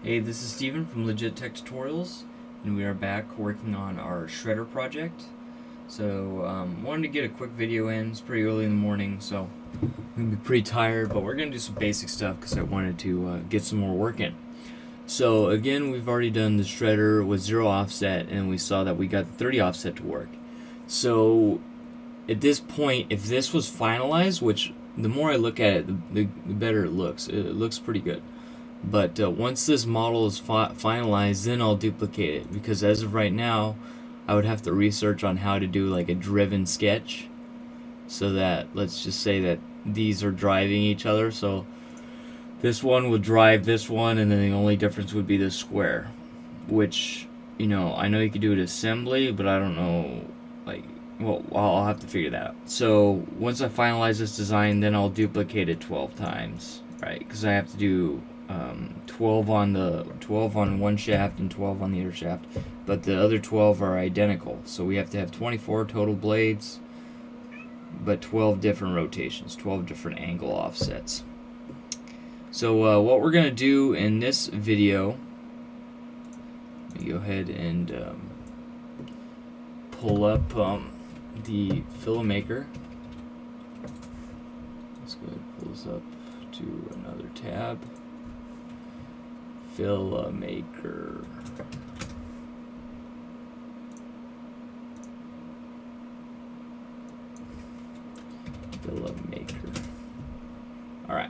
Hey, this is Steven from LegitTechTutorials, and we are back working on our shredder project. So, wanted to get a quick video in. It's pretty early in the morning, so I'm going to be pretty tired, but we're going to do some basic stuff because I wanted to get some more work in. So, again, we've already done the shredder with 0 offset, and we saw that we got the 30 offset to work. So, at this point, if this was finalized, which the more I look at it, the better it looks. It looks pretty good. But once this model is finalized, then I'll duplicate it, because as of right now I would have to research on how to do like a driven sketch, so that, let's just say that these are driving each other, so this one would drive this one, and then the only difference would be the square, which, you know, I know you could do it assembly, but I don't know, like, well, I'll have to figure that out. So once I finalize this design, then I'll duplicate it 12 times, right? Because I have to do 12 on one shaft and 12 on the other shaft, but the other 12 are identical, so we have to have 24 total blades, but 12 different rotations, 12 different angle offsets. So what we're gonna do in this video, let me go ahead and pull up the filmmaker. Let's go ahead and pull this up to another tab. Filmmaker. Alright.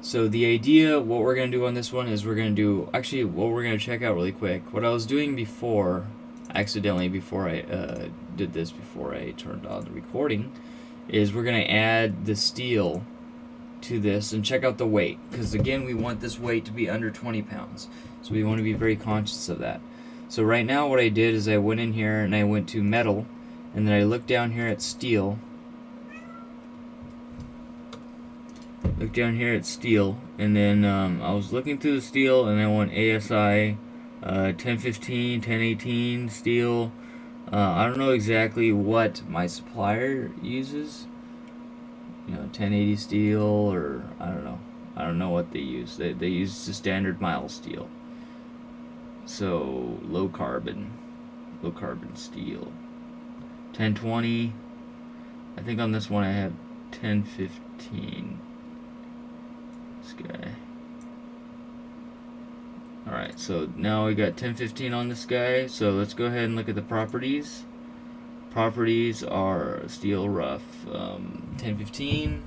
So the idea, what we're going to do on this one is we're going to do, actually what we're going to check out really quick, what I was doing before, accidentally before I did this, before I turned on the recording, is we're going to add the steel to this and check out the weight, because again we want this weight to be under 20 pounds, so we want to be very conscious of that. So right now what I did is I went in here and I went to metal, and then I looked down here at steel, and then I was looking through the steel, and I want ASI 1015, 1018 steel. I don't know exactly what my supplier uses, you know, 1080 steel, or I don't know what they use. They use the standard mild steel, so low carbon steel. 1020. I think on this one I have 1015. This guy. Alright, so now we got 1015 on this guy, so let's go ahead and look at the properties. Properties are steel rough, 1015,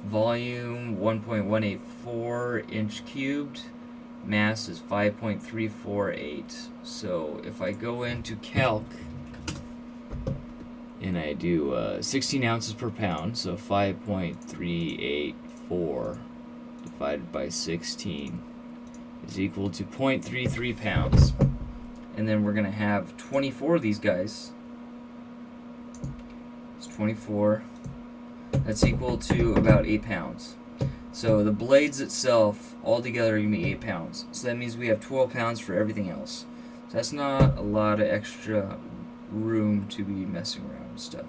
volume 1.184 inch cubed, mass is 5.348. So if I go into calc and I do 16 ounces per pound, so 5.384 divided by 16 is equal to 0.33 pounds. And then we're going to have 24 of these guys. 24, that's equal to about 8 pounds. So the blades itself all together are going to be 8 pounds. So that means we have 12 pounds for everything else. So that's not a lot of extra room to be messing around with stuff.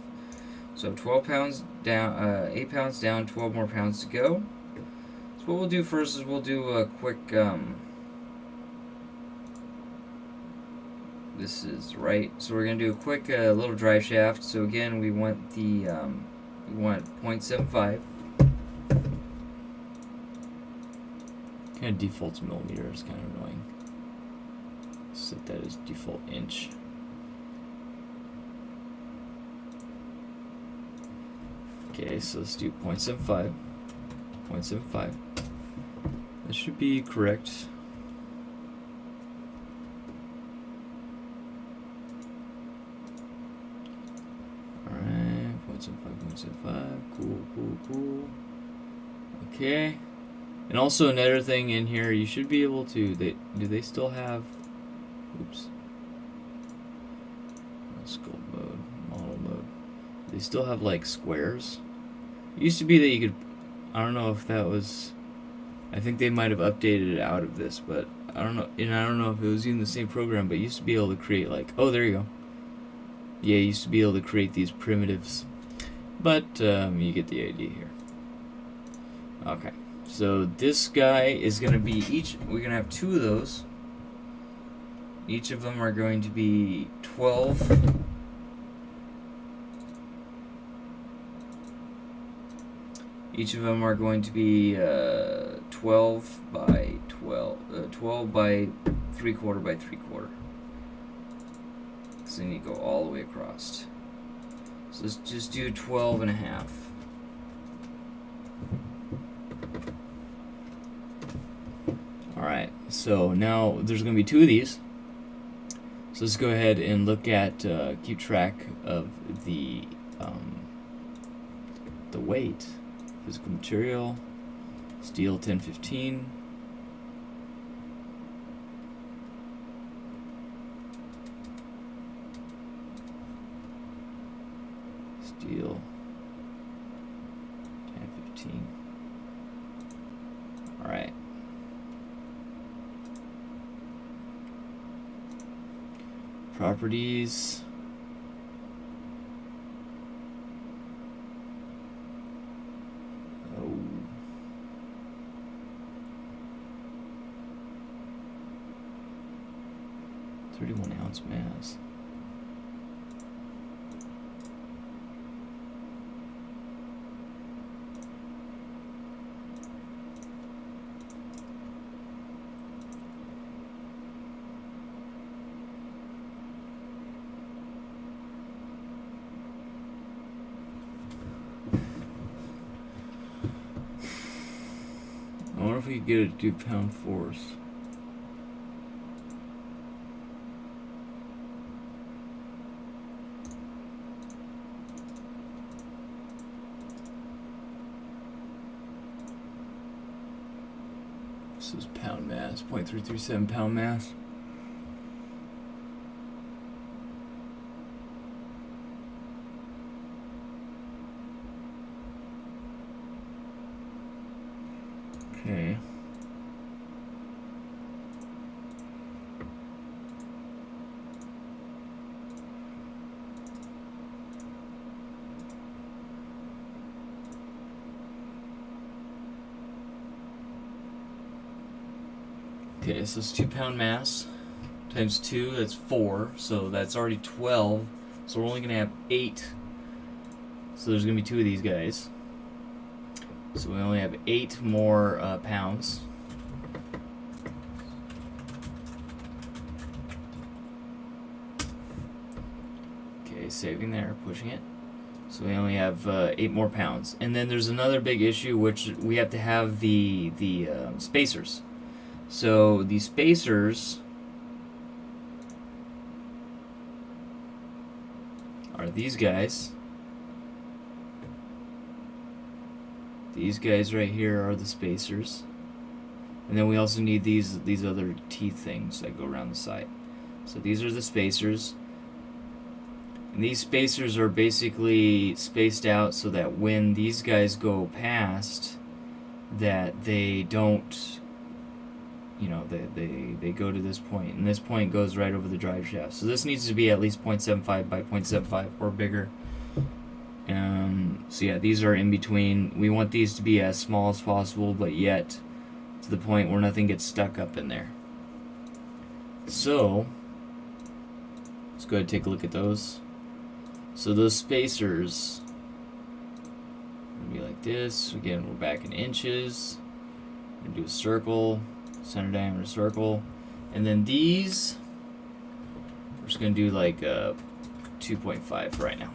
So 12 pounds down, 8 pounds down, 12 more pounds to go. So what we'll do first is we'll do a quick, this is right. So we're gonna do a quick little drive shaft. So again, we want the we want 0.75. Kind of defaults millimeter. It's kind of annoying. Set that as default inch. Okay, so let's do 0.75. 0.75. That should be correct. Alright, 0.75. Cool. Okay. And also another thing in here, you should be able to, do they still have, oops. Sculpt mode, model mode. They still have like squares. It used to be that you could, I don't know if that was, I think they might have updated it out of this, but I don't know, and I don't know if it was even the same program, but you used to be able to create like, oh, there you go. Yeah, you used to be able to create these primitives, but you get the idea here. Okay, So this guy is going to be we're going to have 2 of those. Each of them are going to be 12. Each of them are going to be 12 by 12, 12 by 3/4 by 3/4. So then you go all the way across. So let's just do 12.5. Alright, so now there's going to be 2 of these. So let's go ahead and look at, keep track of the weight. Physical material, steel 1015. Steel 1015. All right. Properties. Oh. .31 ounce mass. I wonder if we could get it to do pound force. This is pound mass, 0.337 pound mass. Okay. Okay, so it's 2 pound mass times 2, that's 4, so that's already 12. So we're only going to have 8. So there's going to be 2 of these guys. So we only have 8 more pounds. Okay, saving there, pushing it. So we only have 8 more pounds. And then there's another big issue, which we have to have the spacers. So the spacers are these guys. These guys right here are the spacers. And then we also need these other teeth things that go around the side. So these are the spacers. And these spacers are basically spaced out so that when these guys go past, that they don't, you know, they go to this point, and this point goes right over the drive shaft. So this needs to be at least 0.75 by 0.75 or bigger. So yeah, these are in between. We want these to be as small as possible, but yet to the point where nothing gets stuck up in there. So let's go ahead and take a look at those. So those spacers are going to be like this. Again, we're back in inches. We're going to do a circle, center diameter circle. And then these, we're just going to do like 2.5 right now.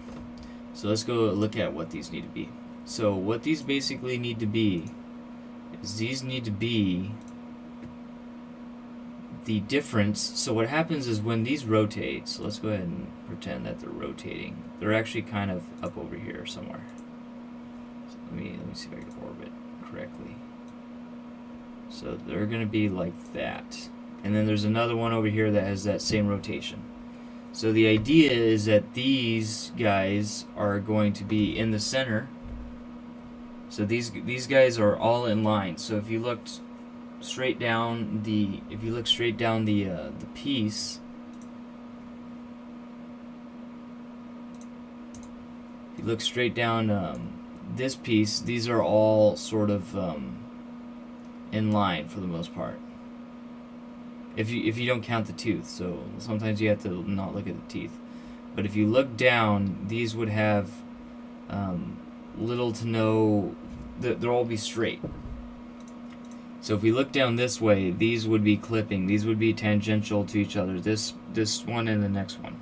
So let's go look at what these need to be. So what these basically need to be is these need to be the difference. So what happens is when these rotate, so let's go ahead and pretend that they're rotating. They're actually kind of up over here somewhere. So let me see if I can orbit correctly. So they're going to be like that. And then there's another one over here that has that same rotation. So the idea is that these guys are going to be in the center. So these guys are all in line. So if you looked straight down the piece, if you look straight down this piece, these are all sort of in line for the most part. If you don't count the tooth, so sometimes you have to not look at the teeth. But if you look down, these would have little to no, they'll all be straight. So if we look down this way, these would be clipping. These would be tangential to each other. This one and the next one.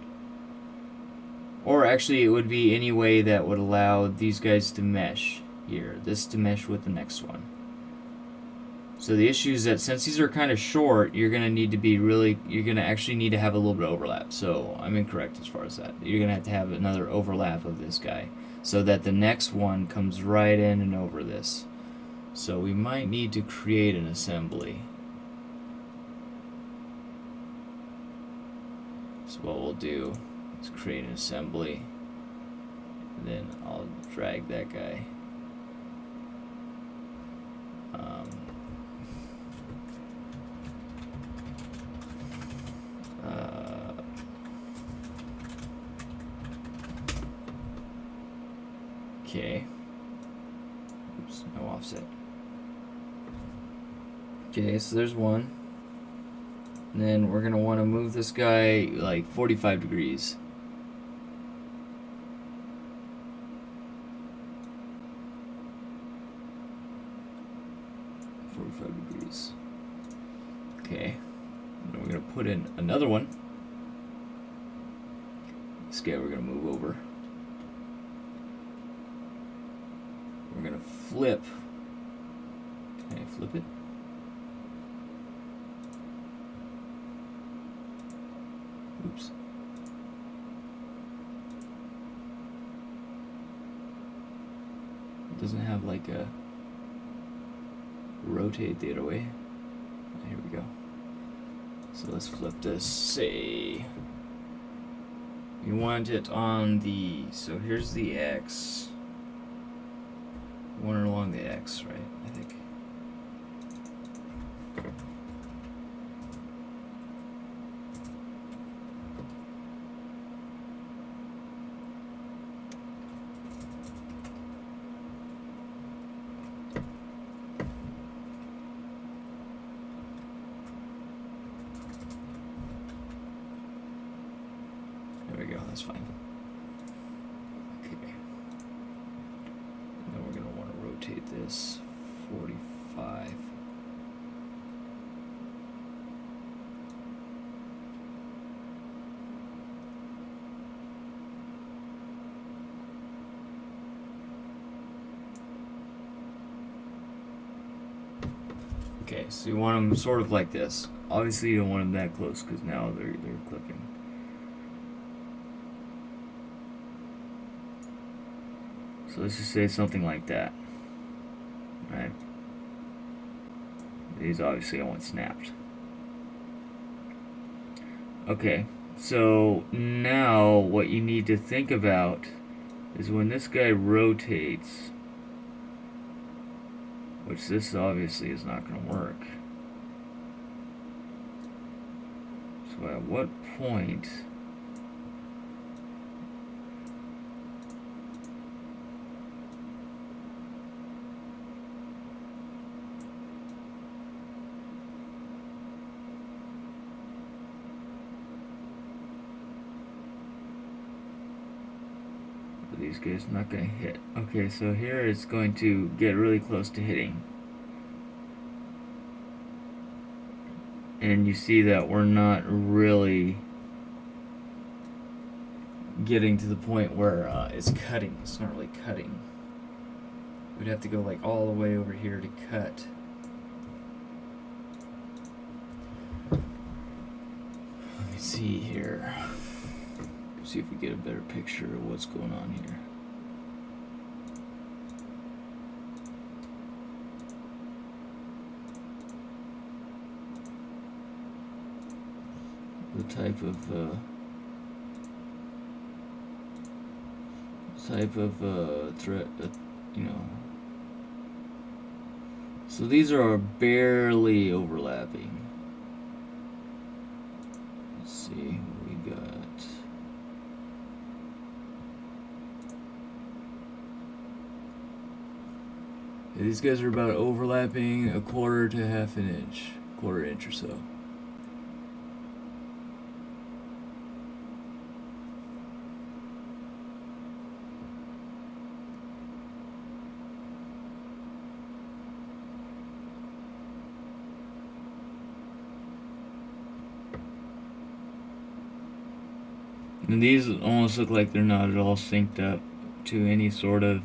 Or actually, it would be any way that would allow these guys to mesh here. This to mesh with the next one. So the issue is that since these are kind of short, you're going to need to be really, you're going to actually need to have a little bit of overlap. So I'm incorrect as far as that. You're going to have another overlap of this guy so that the next one comes right in and over this. So we might need to create an assembly. So what we'll do is create an assembly, and then I'll drag that guy. Okay. Oops, no offset. Okay, so there's one. And then we're gonna want to move this guy like 45 degrees. Okay. And then we're gonna put in another one. This guy we're gonna move over. We're gonna flip. Can I flip it? Oops. It doesn't have like a rotate the other way. Here we go. So let's flip this. Say you want it on the, so here's the X. You want it along the X, right? I think. There we go, that's fine. Okay. And then we're going to want to rotate this 45. Okay, so you want them sort of like this. Obviously you don't want them that close because now they're clipping. So let's just say something like that, right? These obviously I want snapped. Okay, so now what you need to think about is when this guy rotates, which this obviously is not going to work. So at what point these guys not going to hit? Okay, so here it's going to get really close to hitting. And you see that we're not really getting to the point where it's cutting. It's not really cutting. We'd have to go like all the way over here to cut. Let me see here. See if we get a better picture of what's going on here. The type of threat, you know. So these are barely overlapping. Let's see what we got. These guys are about overlapping a quarter to half an inch, quarter inch or so. And these almost look like they're not at all synced up to any sort of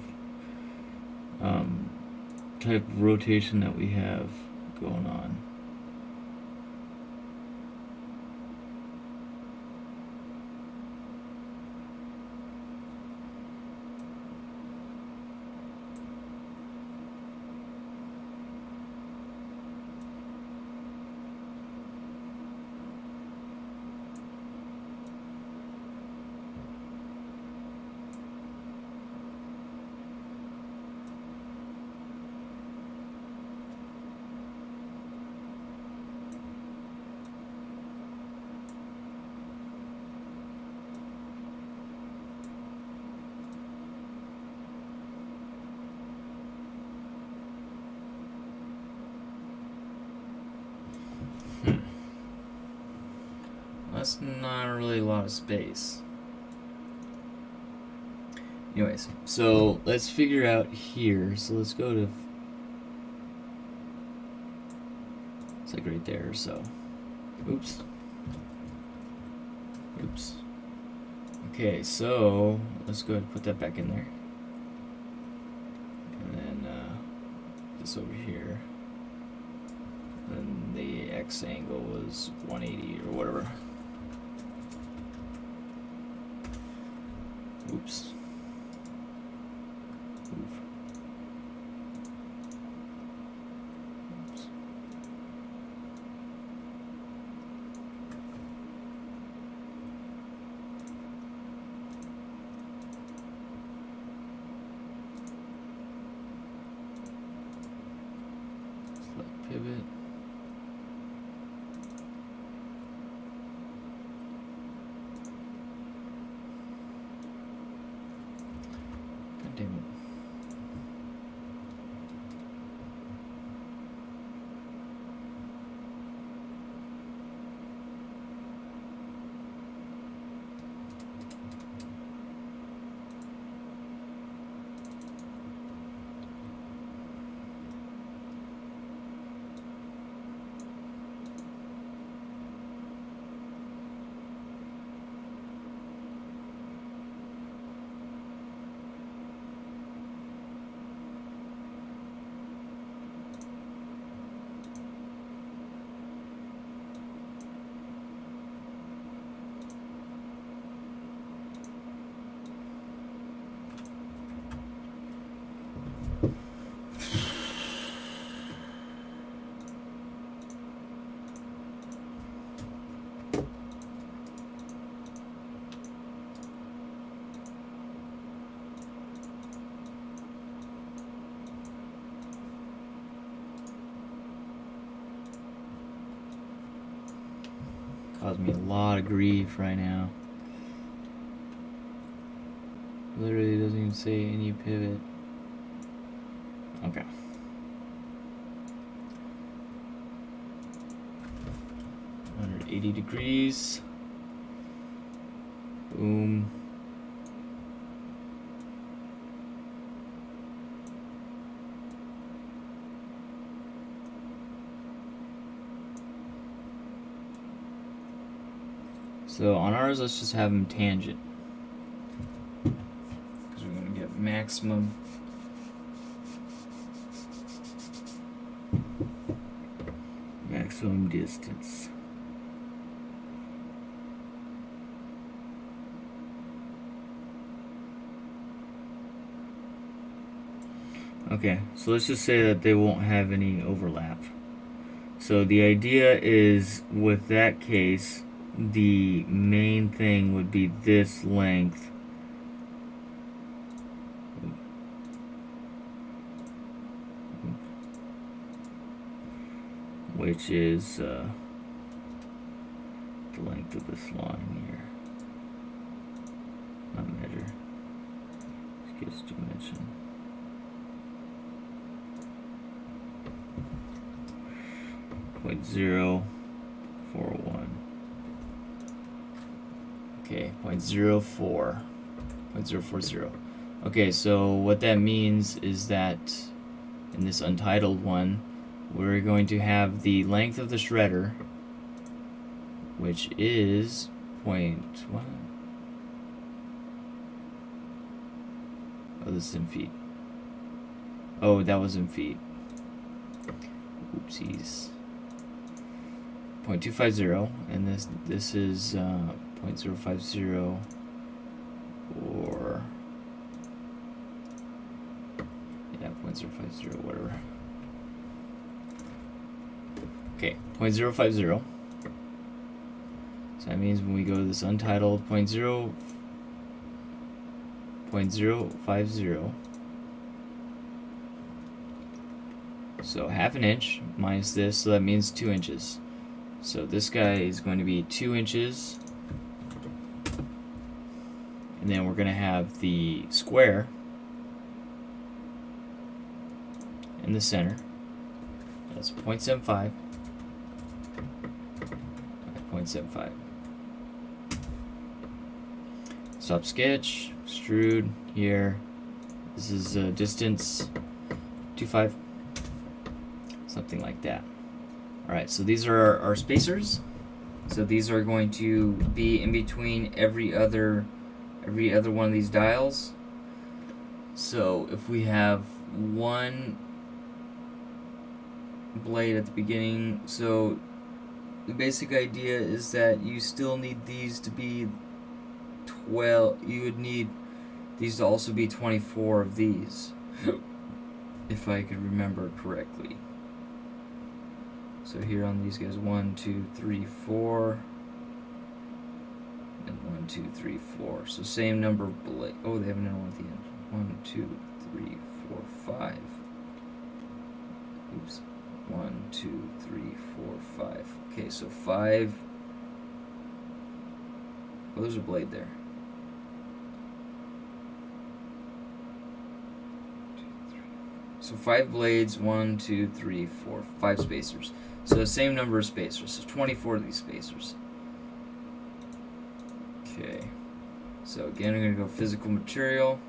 type of rotation that we have going on. That's not really a lot of space. Anyways, so let's figure out here. So let's go to, it's like right there or so. Oops. Oops. Okay, so let's go ahead and put that back in there. And then this over here. And the X angle was 180 or whatever. Oops. Move. Oops. Select pivot. Damn it. Caused me a lot of grief right now. Literally doesn't even say any pivot. Okay. $180 degrees. Boom. So on ours, let's just have them tangent, because we're going to get maximum distance. Okay, so let's just say that they won't have any overlap. So the idea is, with that case, the main thing would be this length, which is the length of this line here. Not measure, just gives dimension. .041. Okay, 0.04. 0.040. Okay, so what that means is that in this untitled one, we're going to have the length of the shredder, which is what? Oh, this is in feet. Oh, that was in feet. Oopsies. 0.250, and this is 0.050 or 0.050, whatever. Okay, 0.050. So that means when we go to this untitled 0.050, so half an inch minus this, so that means 2 inches. So this guy is going to be 2 inches, and then we're going to have the square in the center. That's 0.75. 0.75. Stop sketch, extrude here. This is distance 2.5, something like that. Alright, so these are our spacers. So these are going to be in between every other one of these dials. So if we have one blade at the beginning, so the basic idea is that you still need these to be 12. You would need these to also be 24 of these, if I could remember correctly. So here on these guys, 1, 2, 3, 4, and 1, 2, 3, 4. So same number of blades. Oh, they have another one at the end. 1, 2, 3, 4, 5. Oops. 1, 2, 3, 4, 5. Okay, so 5. Oh, there's a blade there. 2, 3. So 5 blades, 1, 2, 3, 4, 5 spacers. So the same number of spacers. So 24 of these spacers. Okay. So again, I'm going to go physical material.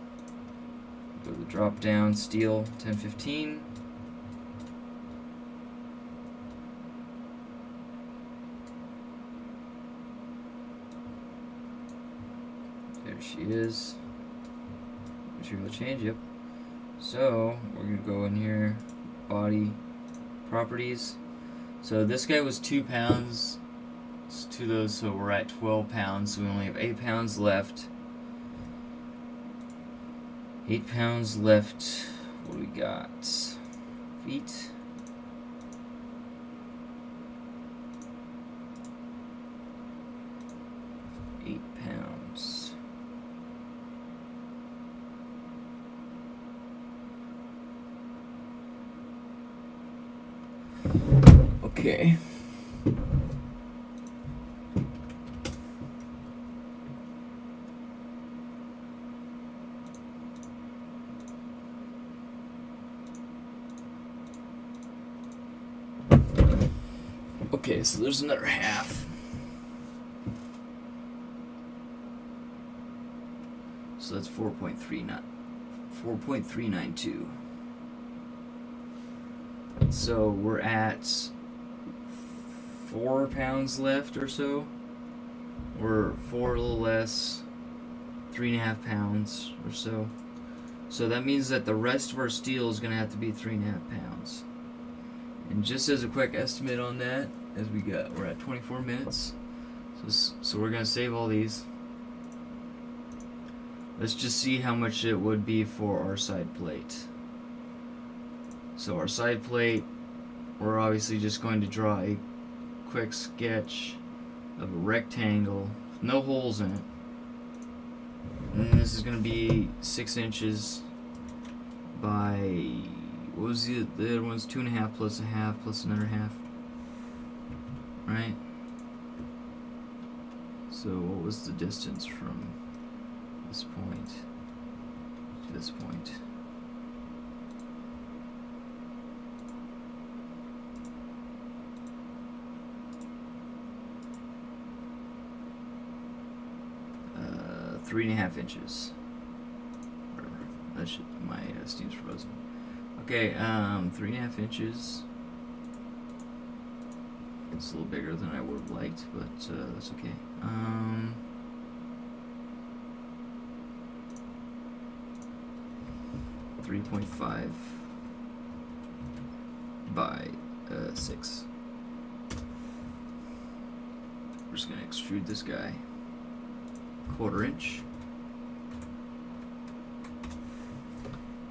Go to the drop down, steel, 1015. There she is. Material change, yep. So we're going to go in here, body, properties. So this guy was 2 pounds. It's 2 of those, so we're at 12 pounds. So we only have 8 pounds left. 8 pounds left. What do we got? Feet. Okay. Okay, so there's another half. So that's 4.392. So we're at 4 pounds left or so. We're 4, a little less, 3.5 pounds or so. So that means that the rest of our steel is going to have to be 3.5 pounds. And just as a quick estimate on that, we're at 24 minutes. So we're going to save all these. Let's just see how much it would be for our side plate. So our side plate, we're obviously just going to draw a quick sketch of a rectangle with no holes in it. And this is going to be 6 inches by, what was the other one's 2.5 plus a half plus another half, right? So what was the distance from this point to this point? 3.5 inches. Whatever. That shit, my Steam's frozen. Okay, 3.5 inches. It's a little bigger than I would have liked, but that's okay. 3.5 by 6. We're just gonna extrude this guy 1/4 inch,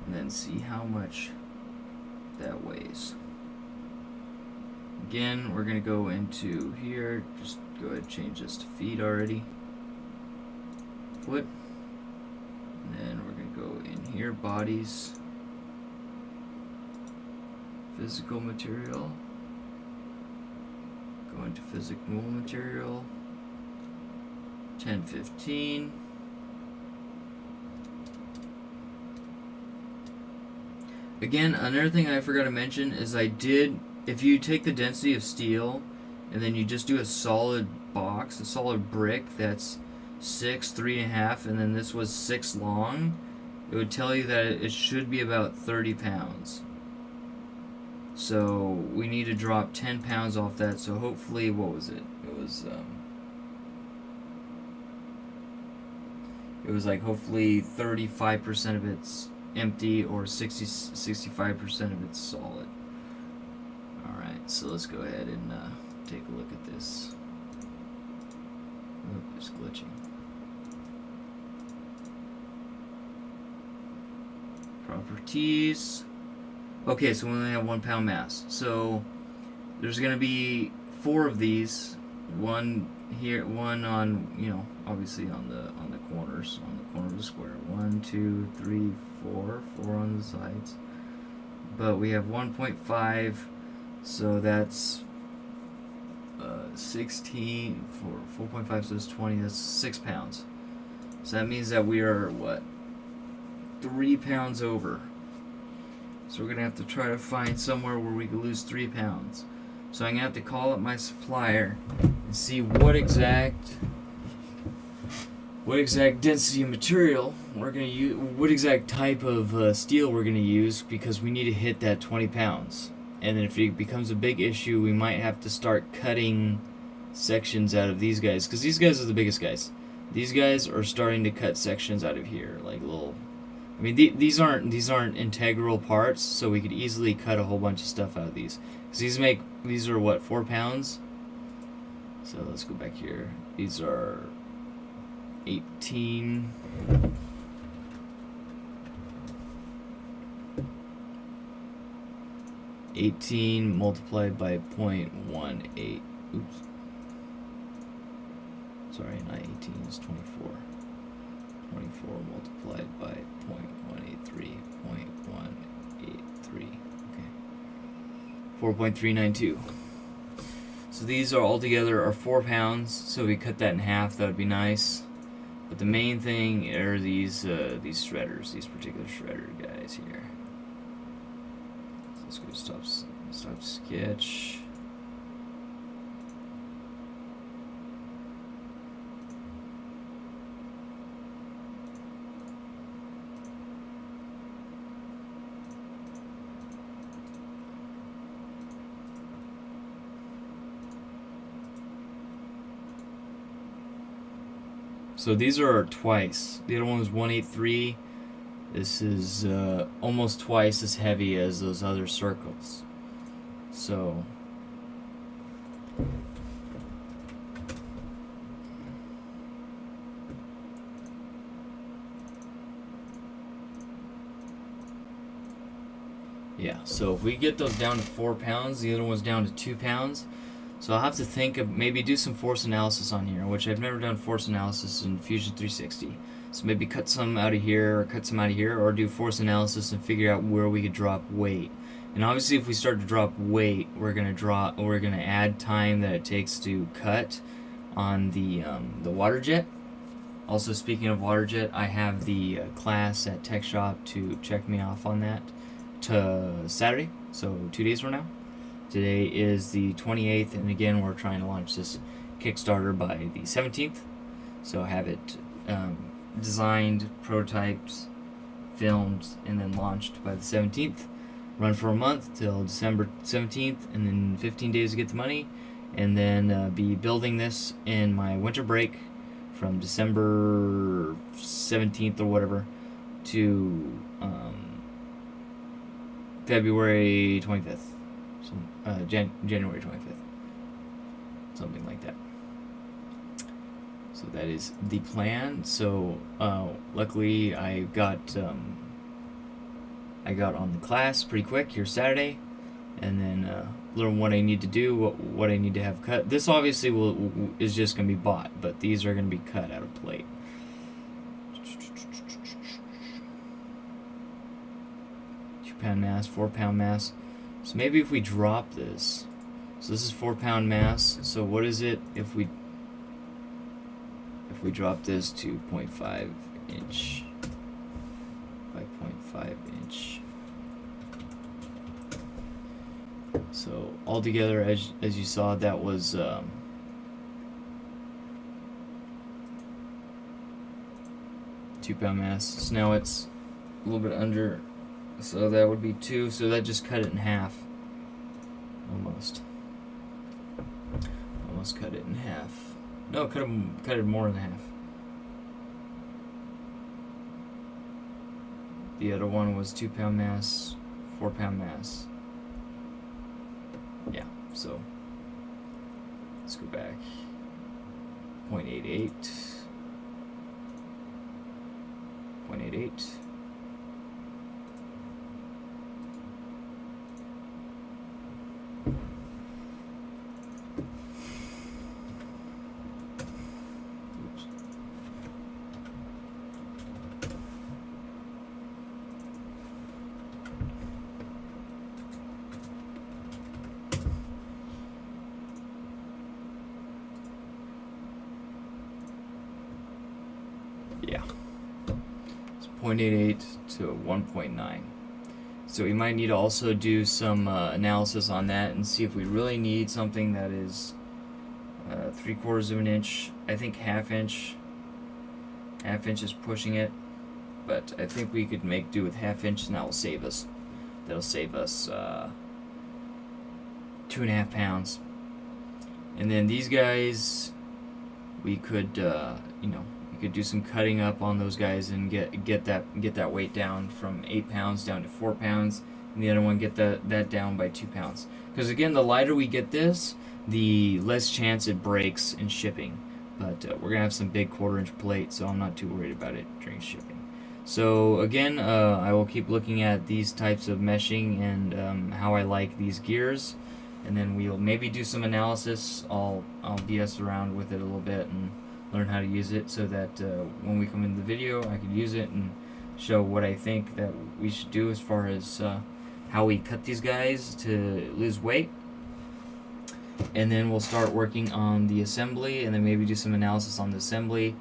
and then see how much that weighs. Again, we're gonna go into here. Just go ahead and change this to feet already. Foot. And then we're gonna go in here, bodies, physical material. Go into physical material. 1015. Again, another thing I forgot to mention is if you take the density of steel and then you just do a solid box, a solid brick that's 6, 3.5, and then this was 6 long, it would tell you that it should be about 30 pounds. So we need to drop 10 pounds off that. So hopefully, what was it? It was like hopefully 35% of it's empty or 65% of it's solid. Alright, so let's go ahead and take a look at this. Oh, it's glitching. Properties. Okay, so we only have 1 pound mass. So there's going to be 4 of these. One here, one on, obviously on the corners, on the corner of the square. 1, 2, 3, 4 on the sides. But we have 1.5, so that's 16 for 4.5, so it's 20. That's 6 pounds. So that means that we are what? 3 pounds over. So we're gonna have to try to find somewhere where we can lose 3 pounds. So I'm gonna have to call up my supplier and see what exact density of material we're gonna use, what exact type of steel we're gonna use, because we need to hit that 20 pounds. And then if it becomes a big issue, we might have to start cutting sections out of these guys, because these guys are the biggest guys. These guys are starting to cut sections out of here, like little. I mean, these aren't integral parts, so we could easily cut a whole bunch of stuff out of these. Because these are what, 4 pounds? So let's go back here. These are 18. Multiplied by 0.18. Oops. Sorry, not 18, it's 24. 24 multiplied by 0.183, 0.183, okay. 4.392. So these are altogether are 4 pounds, so we cut that in half, that would be nice. But the main thing are these shredders, these particular shredder guys here. So let's go stop sketch. So these are twice. The other one was 183. This is almost twice as heavy as those other circles. So yeah, so if we get those down to 4 pounds, the other one's down to 2 pounds. So I'll have to think of maybe do some force analysis on here, which I've never done force analysis in Fusion 360. So maybe cut some out of here, or cut some out of here, or do force analysis and figure out where we could drop weight. And obviously, if we start to drop weight, we're gonna add time that it takes to cut on the water jet. Also, speaking of water jet, I have the class at Tech Shop to check me off on that to Saturday, so 2 days from now. Today is the 28th, and again, we're trying to launch this Kickstarter by the 17th. So have it designed, prototyped, filmed, and then launched by the 17th. Run for a month till December 17th, and then 15 days to get the money, and then be building this in my winter break from December 17th or whatever to February 25th, January 25th, something like that. So that is the plan. So luckily I got on the class pretty quick here Saturday, and then learn what I need to do, what I need to have cut. This obviously is just going to be bought, but these are going to be cut out of plate. 2-pound mass, 4-pound mass. So maybe if we drop this, so this is 4-pound mass. So what is it if we drop this to 0.5 inch by 0.5 inch? So altogether, as you saw, that was 2-pound mass. So now it's a little bit under, so that would be 2. So that just cut it in half, almost cut it in half. No, cut it more than half. The other one was 2-pound mass, 4-pound mass. Yeah, so let's go back. 0.88. 0.88. Yeah, it's 0.88 to 1.9. So we might need to also do some analysis on that and see if we really need something that is 3/4 of an inch. I think half inch is pushing it, but I think we could make do with half inch, and that will save us 2.5 pounds. And then these guys, we could we could do some cutting up on those guys and get that weight down from 8 pounds down to 4 pounds, and the other one get that down by 2 pounds. Because again, the lighter we get this, the less chance it breaks in shipping. But we're gonna have some big 1/4 inch plates, so I'm not too worried about it during shipping. So again, I will keep looking at these types of meshing and how I like these gears, and then we'll maybe do some analysis. I'll BS around with it a little bit and learn how to use it, so that when we come into the video, I can use it and show what I think that we should do as far as how we cut these guys to lose weight. And then we'll start working on the assembly, and then maybe do some analysis on the assembly,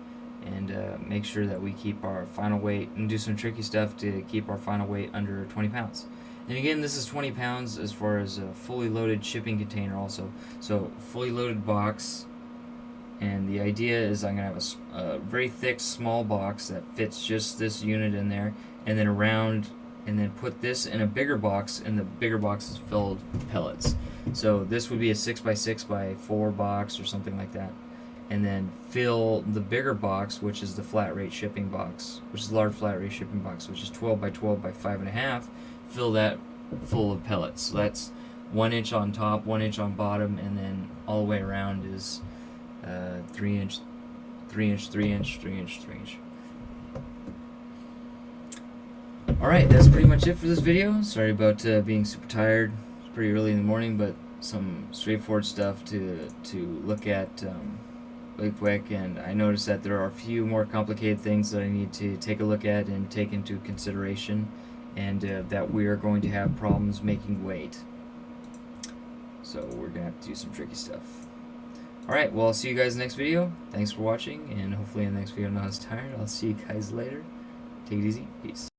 and make sure that we keep our final weight, and do some tricky stuff to keep our final weight under 20 pounds. And again, this is 20 pounds as far as a fully loaded shipping container also. So fully loaded box, and the idea is I'm going to have a very thick small box that fits just this unit in there, and then around, and then put this in a bigger box, and the bigger box is filled with pellets. So this would be a 6x6x4 box or something like that, and then fill the bigger box, which is the flat rate shipping box, which is the large flat rate shipping box, which is 12x12x5.5. Fill that full of pellets. So that's 1 inch on top, 1 inch on bottom, and then all the way around is 3 inch, 3 inch, 3 inch, 3 inch, 3 inch. Alright, that's pretty much it for this video. Sorry about being super tired. It's pretty early in the morning, but some straightforward stuff to look at really quick. And I noticed that there are a few more complicated things that I need to take a look at and take into consideration, and that we are going to have problems making weight. So we're going to have to do some tricky stuff. Alright, well, I'll see you guys in the next video. Thanks for watching, and hopefully in the next video I'm not as tired. I'll see you guys later. Take it easy. Peace.